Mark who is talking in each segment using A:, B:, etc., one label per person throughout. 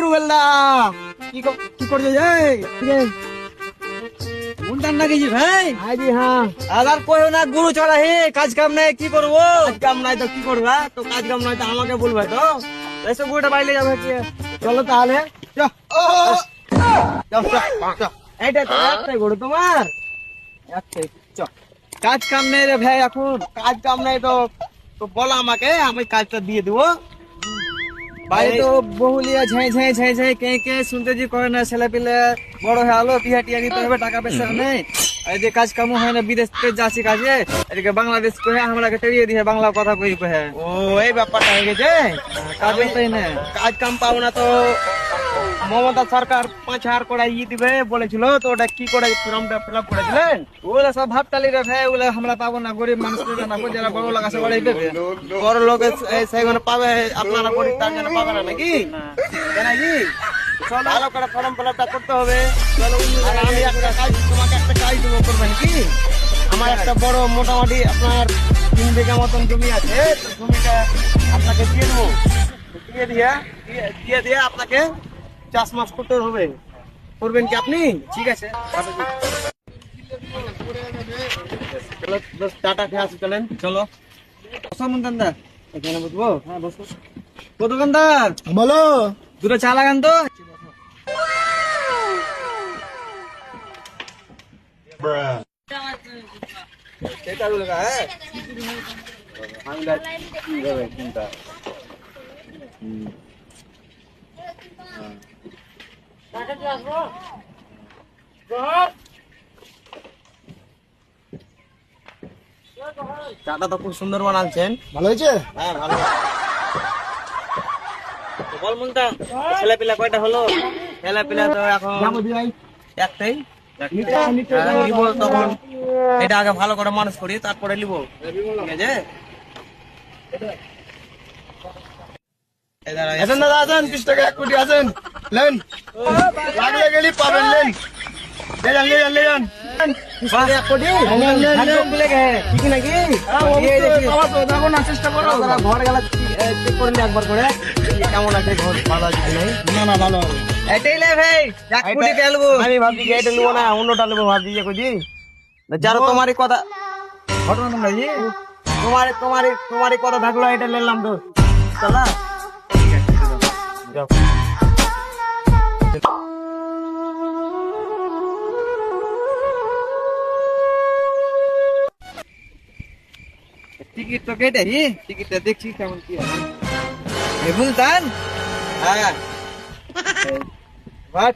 A: রুবেলদা কি করছো ভাই?
B: হ্যাঁ
A: আর কই না গুরু চড়া হে কাজ কাম নাই কি করবো?
B: কাজ কাম নাই তো কি করবা? তো কাজ কাম নাই তো আমাকে বলবে তো।
A: এসে গুড়টা বাইলে যাবে কি?
B: চলো তাহলে
A: এইটা তো একটাই গরু তোমার,
B: একটাই।
A: কাজ কাম নেই রে ভাই এখন।
B: কাজ কাম নাই তো তো বলো আমাকে, আমি কাজটা দিয়ে দেবো।
A: বাড়ি তো বহুলিয়া ঝাই ঝাই ঝাই ঝাই কে কে শুনতে যে করে না, ছেলে পিলে বড় হয়ে আলো বিয়া টিয়া দিতে হবে, টাকা পয়সা নেই। এই যে কাজ কাম হয় না, বিদেশ থেকে যাচ্ছি কাজে, এদিকে বাংলাদেশ কহে আমরাকে তেড়িয়ে দিয়ে বাংলা কথা কই কহে।
B: ও এই ব্যাপারটা হয়ে গেছে।
A: কাজ তাই না,
B: কাজ কাম পাবো না তো মমতা সরকার 5,000 করে দিবে বলেছিল, তো ওটা কি করে ফর্মটা ফিল আপ করেছিলেন?
A: ওগুলা সব ভাবটালি রে ভাই, ওগুলা আমরা পাবো না, গরিব মানুষ না, যারা বড় লোক আছে ওরাই দেবে।
B: বড় লোক সেগুলো পাবে, আপনারা গরিব তার জন্য পাবে না নাকি? নাকি ভালো করে ফর্ম ফিল আপটা করতে হবে। আর আমি একটা কাজ, তোমাকে একটা কাজ দেবো, করবে নাকি? আমার একটা বড় মোটামুটি আপনার 3 বিঘা মতন জমি আছে, তো জমিটা আপনাকে দিয়ে দেবো। দিয়ে আপনাকে চাষবাস করতে হবে। করবেন কি আপনি?
A: ঠিক আছে,
B: চলো টাটা খেয়ে আসি, চলেন।
A: চলো বসো দোকানদার।
B: এখানে বুঝবো?
A: হ্যাঁ বসো। ও দোকানদার
B: বলো।
A: দুটো চা লাগান তো।
B: চাটা তো খুব সুন্দর বানাচ্ছেন।
A: ভালো হয়েছে?
B: হ্যাঁ ভালো। তো বল মুন্তা, ছেলে পিলা কয়টা হলো? ছেলে পিলা তো এখন একটাই। নিব তখন এটা আগে ভালো করে মানুষ করি, তারপরে নিব। ঠিক আছে?
A: আসেন দাদা, আসেন, 20 টাকা 1 কোটি আসেন, লেন, লাগলে গেলি পাবেন, লেন, লে যান। চেষ্টা করো
B: ঘর গেলা চেক করে নি একবার করে, কেমন আছে ঘর, ভালো আছে কি নাই?
A: না ভালো হবে।
B: এটাই লে ভাই, 1 কোটি টেলবো। আমি ভাবছি যে এটা নেবো না, অন্যটা নেবো ভাবছি যে কইছি। যারা তোমারই কথা,
A: ঘটনা তোমরা জি
B: তোমারই কথা থাকলো, এটা নিলাম তো। চলা যাও।
A: টিকিট তো কেটে টিকিটটা দেখছি কেমন কি হয়। বুঝতাম,
B: হ্যাঁ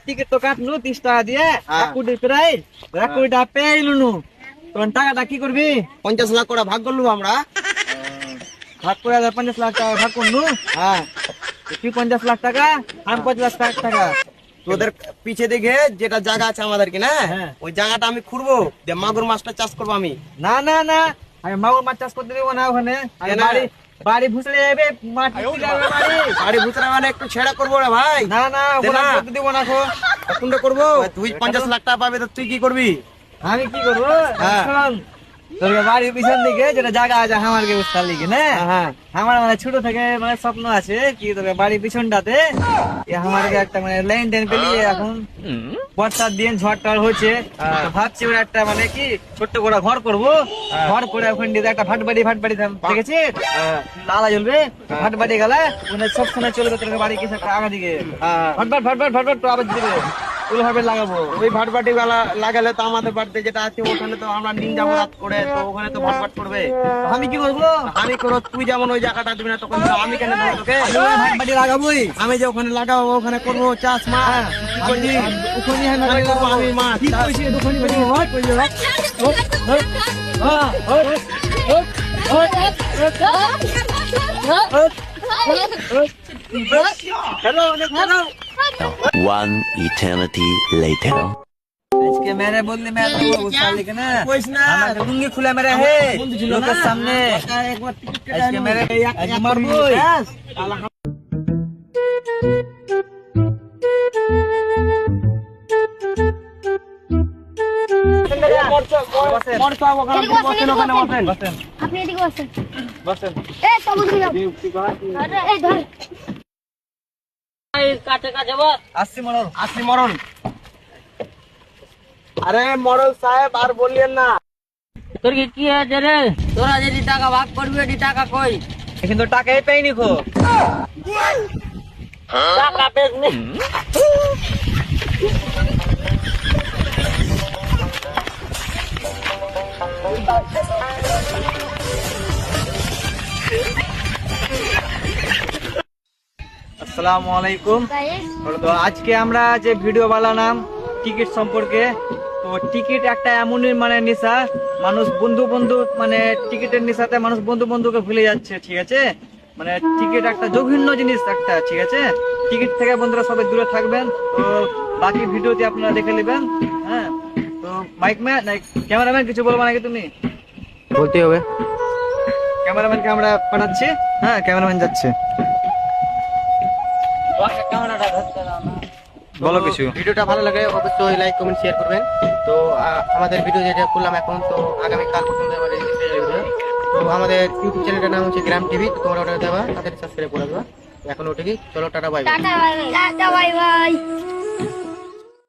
A: টিকিট তো কাটলু 30 টাকা দিয়ে,
B: হ্যাঁ।
A: 1 কোটি প্রায়, 1 কোটি টাকা পেইলুনু। তখন টাকাটা কি করবি?
B: 50 লাখ করে ভাগ করলু আমরা।
A: ভাগ করে 50 লাখ টাকা ভাগ করলু।
B: হ্যাঁ,
A: তুই 50 লাখ টাকা, আমি 50 লাখ টাকা।
B: তোদের পিছে দিকে যেটা জায়গা আছে আমাদের কি না,
A: হ্যাঁ।
B: ওই জায়গাটা আমি খুঁড়বো, দিয়ে মাগুর মাছটা চাষ করবো আমি।
A: না আমি মাগুর মাছ চাষ করতে দেবো না ওখানে। আমি
B: কেন?
A: বাড়ি ভুসড়ে যাবে, মাটি যাবে বাড়ি।
B: বাড়ি ভুতরা মানে একটু ছেড়া করবো রে ভাই।
A: না ওখানে
B: না।
A: করতে দেবো না খো।
B: কোনটা করবো? তুই 50 লাখ টাকা পাবি, তো তুই কি করবি?
A: আমি কি করবো?
B: হ্যাঁ।
A: শোন, তোর বাড়ির পিছন দিকে যেটা জায়গা আছে আমার কে উস্তার লিখে না,
B: হ্যাঁ।
A: আমার মানে ছোট থেকে মানে স্বপ্ন আছে কি তোর বাড়ির পিছনটাতে আমার একটা মানে লাইন টেন পেলিয়ে এখন বর্ষার দিন ঝড় টড় হচ্ছে, তো ভাবছি ওরা একটা মানে কি ছোট্ট করে ঘর করবো। ঘর করে ওখান দিয়ে একটা ভাটবাড়ি দেখেছি, লালা জ্বলবে, ভাটবাড়ি গেলে ওখানে সব সময় চলবে তোর বাড়ি কিছু একটা আগা দিকে ভাটবাট তো আবার দিবে, ওগুলো ভাবে লাগাবো।
B: ওই ভাটবাটি গালা লাগালে তো আমাদের বাড়িতে যেটা আছে ওখানে তো আমরা নিন যাবো রাত করে, তো ওখানে তো ভাটবাট করবে।
A: আমি কি করবো?
B: আমি করো, তুই যেমন ওই জায়গাটা দিবি না, তখন তো আমি কেন দেবো তোকে?
A: ভাটবাড়ি লাগাবোই।
B: আমি যে ওখানে লাগাবো, ওখানে করবো চাষ মাছ। কি করবি? আমি করবো, আমি মাছ
A: কি
B: চাষ।
A: কইছিস দোকানি বাড়ি ভাট কই যাবে?
C: One eternity later.
A: আজকে মেরে বললি মেরে উস্তাদ লিখে না,
B: কইস না।
A: আমাকে লুঙ্গি খুলে মেরে হে
B: বন্ধু ছিল
A: লোকের
B: না।
A: সামনে।
B: একবার টিকিট কেটে
A: আজকে
B: আনবো।
A: মেরে আজকে মারবো।
B: ব্যাস।
A: বসেন।
B: মোটরসাইকেল ওখানে
D: এদিকে
B: বসেন, ওখানে বসেন।
A: বসেন
D: আপনি এদিকে বসেন।
A: বসেন।
D: এই সবুজ গুলো। আরে এই ধর। কাছে কাছে বল।
A: আসছি মরল।
B: আসি মরণ। আরে মরল সাহেব আর বললেন না।
D: তোর কি হয়েছে রে? তোরা যদি টাকা ভাগ করবি এটি টাকা কই?
A: কিন্তু টাকাই পাইনি খো।
D: টাকা পেস নি।
A: আসসালামু আলাইকুম। তো আজকে আমরা যে ভিডিও বানালাম টিকিট সম্পর্কে, তো টিকিট একটা এমনই মানে নেশা, মানুষ বন্ধু বন্ধু মানে টিকিটের নেশাতে মানুষ বন্ধু বন্ধুকে ভুলে যাচ্ছে, ঠিক আছে? মানে টিকিট একটা জঘন্য জিনিস একটা, ঠিক আছে? টিকিট থেকে বন্ধুরা সবাই দূরে থাকবেন। তো বাকি ভিডিওতে আপনারা দেখে নেবেন। হ্যাঁ, তো মাইক ম্যান ক্যামেরাম্যান কিছু বলবো নাকি তুমি?
B: বলতে হবে।
A: ক্যামেরাম্যানকে আমরা পাঠাচ্ছি। হ্যাঁ, ক্যামেরাম্যান যাচ্ছে।
D: ক্যামেরাটা ধরতে দাও না।
A: বলো কিছু।
B: ভিডিওটা ভালো লাগে অবশ্যই লাইক কমেন্ট শেয়ার করবেন। তো আমাদের ভিডিও যেটা করলাম এখন, তো আগামীকাল পর্যন্ত আমাদের ভিডিও। তো আমাদের ইউটিউব চ্যানেলটার নাম হচ্ছে গ্রাম টিভি। তো তোমরা ওটা দেবা, তাদের সাবস্ক্রাইব করে দেবা। এখন ওটা কি, চলো tata bye bye.
E: Tata bye bye.